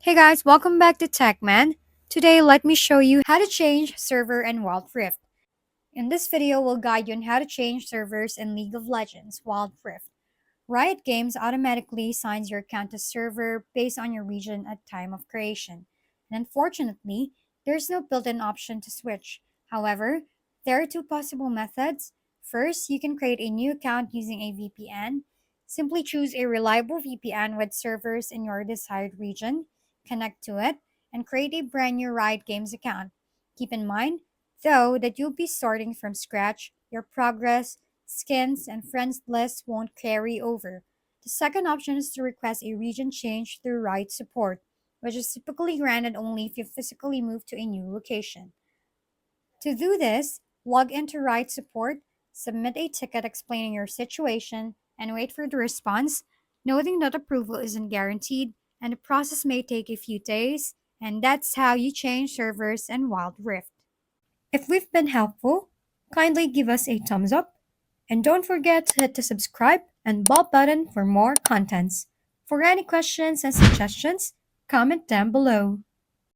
Hey guys, welcome back to TechMan. Today, let me show you how to change server in Wild Rift. In this video, we'll guide you on how to change servers in League of Legends Wild Rift. Riot Games automatically assigns your account to server based on your region at time of creation. And unfortunately, there's no built-in option to switch. However, there are two possible methods. First, you can create a new account using a VPN. Simply choose a reliable VPN with servers in your desired region, connect to it, and create a brand new Riot Games account. Keep in mind, though, that you'll be starting from scratch. Your progress, skins, and friends list won't carry over. The second option is to request a region change through Riot support, which is typically granted only if you physically move to a new location. To do this, log into Riot support, submit a ticket explaining your situation, and wait for the response, noting that approval isn't guaranteed and the process may take a few days, and that's how you change servers in Wild Rift. If we've been helpful, kindly give us a thumbs up and don't forget to hit the subscribe and bell button for more contents. For any questions and suggestions, comment down below.